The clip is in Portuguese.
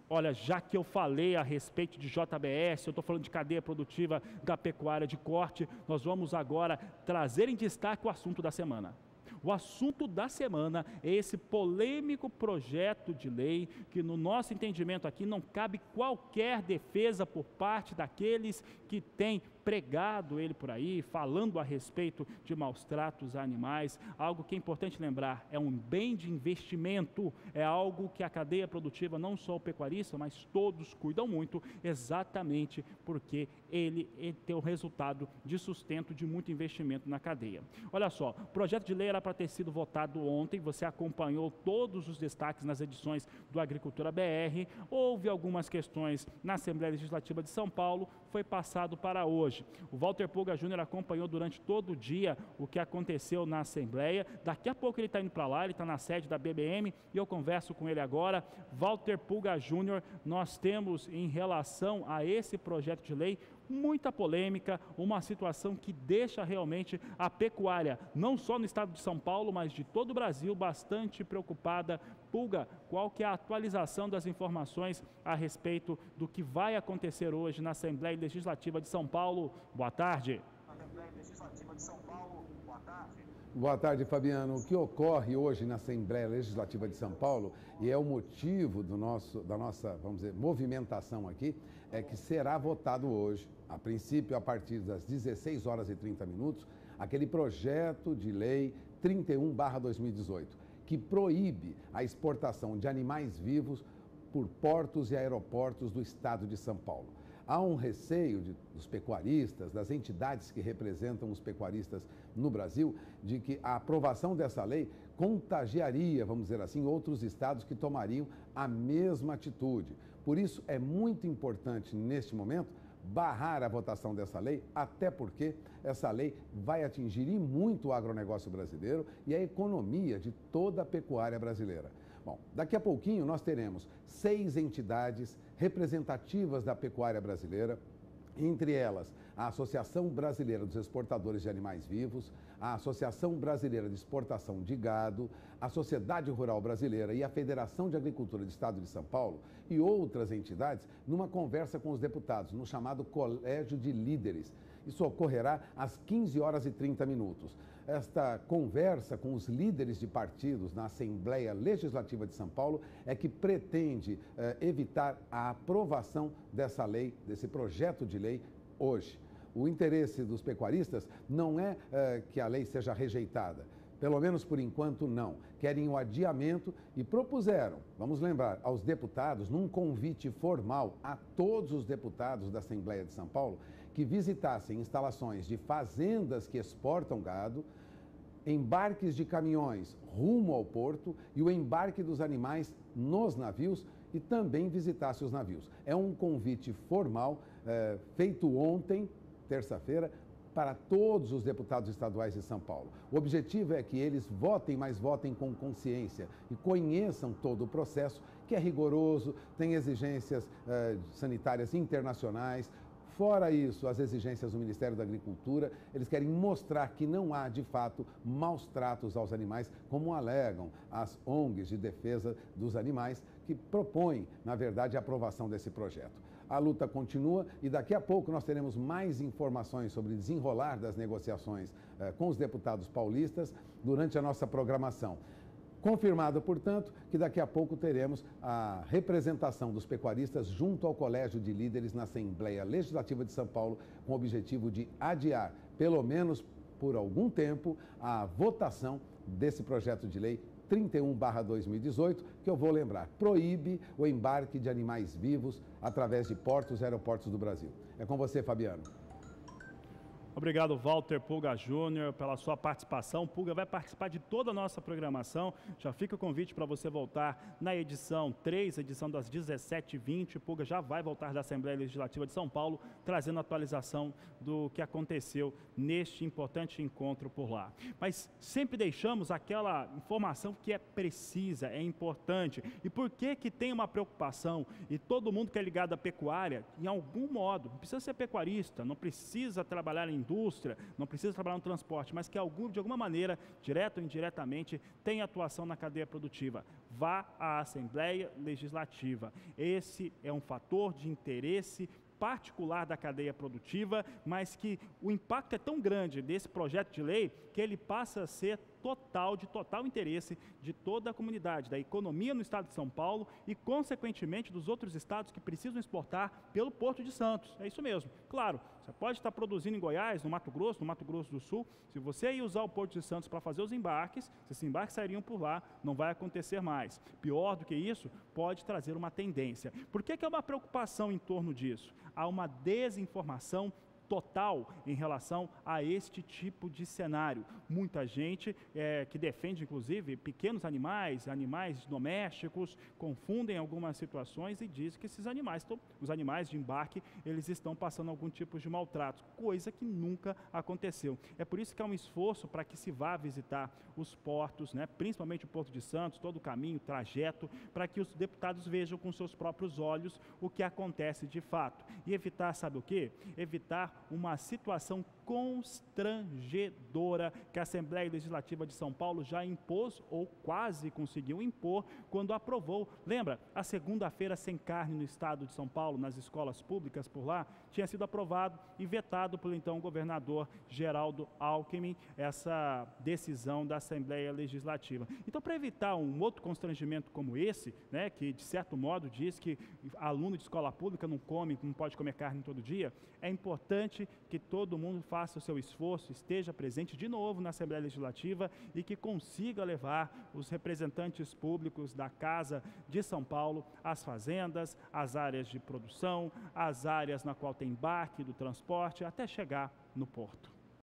Olha, já que eu falei a respeito de JBS, eu estou falando de cadeia produtiva da pecuária de corte, nós vamos agora trazer em destaque o assunto da semana. O assunto da semana é esse polêmico projeto de lei que, no nosso entendimento aqui, não cabe qualquer defesa por parte daqueles que têm pregado ele por aí, falando a respeito de maus tratos a animais. Algo que é importante lembrar, é um bem de investimento, é algo que a cadeia produtiva, não só o pecuarista, mas todos cuidam muito, exatamente porque ele tem o resultado de sustento de muito investimento na cadeia. Olha só, o projeto de lei era para ter sido votado ontem, você acompanhou todos os destaques nas edições do Agricultura BR, houve algumas questões na Assembleia Legislativa de São Paulo, foi passado para hoje. O Walter Pulga Júnior acompanhou durante todo o dia o que aconteceu na Assembleia. Daqui a pouco ele está indo para lá, ele está na sede da BBM e eu converso com ele agora. Walter Pulga Júnior, nós temos em relação a esse projeto de lei muita polêmica, uma situação que deixa realmente a pecuária, não só no estado de São Paulo, mas de todo o Brasil, bastante preocupada. Pulga, qual que é a atualização das informações a respeito do que vai acontecer hoje na Assembleia Legislativa de São Paulo? Boa tarde. Assembleia Legislativa de São Paulo, boa tarde. Boa tarde, Fabiano. O que ocorre hoje na Assembleia Legislativa de São Paulo, e é o motivo da nossa, vamos dizer, movimentação aqui, é que será votado hoje, a princípio a partir das 16 horas e 30 minutos, aquele projeto de lei 31/2018, que proíbe a exportação de animais vivos por portos e aeroportos do estado de São Paulo. Há um receio dos pecuaristas, das entidades que representam os pecuaristas no Brasil, de que a aprovação dessa lei contagiaria, vamos dizer assim, outros estados que tomariam a mesma atitude. Por isso, é muito importante, neste momento, barrar a votação dessa lei, até porque essa lei vai atingir e muito o agronegócio brasileiro e a economia de toda a pecuária brasileira. Bom, daqui a pouquinho nós teremos 6 entidades representativas da pecuária brasileira, entre elas a Associação Brasileira dos Exportadores de Animais Vivos, a Associação Brasileira de Exportação de Gado, a Sociedade Rural Brasileira e a Federação de Agricultura do Estado de São Paulo e outras entidades numa conversa com os deputados, no chamado Colégio de Líderes. Isso ocorrerá às 15 horas e 30 minutos. Esta conversa com os líderes de partidos na Assembleia Legislativa de São Paulo é que pretende evitar a aprovação dessa lei, desse projeto de lei, hoje. O interesse dos pecuaristas não é que a lei seja rejeitada. Pelo menos por enquanto não. Querem o adiamento e propuseram, vamos lembrar, aos deputados, num convite formal a todos os deputados da Assembleia de São Paulo, que visitassem instalações de fazendas que exportam gado, embarques de caminhões rumo ao porto e o embarque dos animais nos navios e também visitasse os navios. É um convite formal feito ontem, terça-feira, para todos os deputados estaduais de São Paulo. O objetivo é que eles votem, mas votem com consciência e conheçam todo o processo, que é rigoroso, tem exigências sanitárias internacionais. Fora isso, as exigências do Ministério da Agricultura, eles querem mostrar que não há, de fato, maus tratos aos animais, como alegam as ONGs de defesa dos animais, que propõem, na verdade, a aprovação desse projeto. A luta continua e daqui a pouco nós teremos mais informações sobre o desenrolar das negociações com os deputados paulistas durante a nossa programação. Confirmado, portanto, que daqui a pouco teremos a representação dos pecuaristas junto ao Colégio de Líderes na Assembleia Legislativa de São Paulo, com o objetivo de adiar, pelo menos por algum tempo, a votação desse projeto de lei 31/2018, que eu vou lembrar, proíbe o embarque de animais vivos através de portos e aeroportos do Brasil. É com você, Fabiano. Obrigado, Walter Pulga Júnior, pela sua participação. Pulga vai participar de toda a nossa programação. Já fica o convite para você voltar na edição 3, edição das 17h20. Pulga já vai voltar da Assembleia Legislativa de São Paulo, trazendo atualização do que aconteceu neste importante encontro por lá. Mas sempre deixamos aquela informação que é precisa, é importante. E por que tem uma preocupação? E todo mundo que é ligado à pecuária, em algum modo, não precisa ser pecuarista, não precisa trabalhar em indústria, não precisa trabalhar no transporte, mas que de alguma maneira, direta ou indiretamente, tem atuação na cadeia produtiva. Vá à Assembleia Legislativa. Esse é um fator de interesse particular da cadeia produtiva, mas que o impacto é tão grande desse projeto de lei que ele passa a ser de total interesse de toda a comunidade, da economia no estado de São Paulo e, consequentemente, dos outros estados que precisam exportar pelo Porto de Santos. É isso mesmo. Claro, você pode estar produzindo em Goiás, no Mato Grosso do Sul. Se você ir usar o Porto de Santos para fazer os embarques, se esses embarques sairiam por lá, não vai acontecer mais. Pior do que isso, pode trazer uma tendência. Por que é uma preocupação em torno disso? Há uma desinformação total em relação a este tipo de cenário. Muita gente que defende, inclusive, pequenos animais domésticos, confundem algumas situações e diz que esses animais, os animais de embarque, eles estão passando algum tipo de maltrato, coisa que nunca aconteceu. É por isso que há um esforço para que se vá visitar os portos, né, principalmente o Porto de Santos, todo o caminho, o trajeto, para que os deputados vejam com seus próprios olhos o que acontece de fato. E evitar, sabe o quê? Evitar uma situação constrangedora que a Assembleia Legislativa de São Paulo já impôs ou quase conseguiu impor quando aprovou. Lembra? A segunda-feira sem carne no estado de São Paulo, nas escolas públicas por lá, tinha sido aprovado e vetado pelo então governador Geraldo Alckmin, essa decisão da Assembleia Legislativa. Então, para evitar um outro constrangimento como esse, né, que de certo modo diz que aluno de escola pública não pode comer carne todo dia, é importante que todo mundo faça o seu esforço, esteja presente de novo na Assembleia Legislativa e que consiga levar os representantes públicos da Casa de São Paulo às fazendas, às áreas de produção, às áreas na qual tem embarque do transporte, até chegar no porto.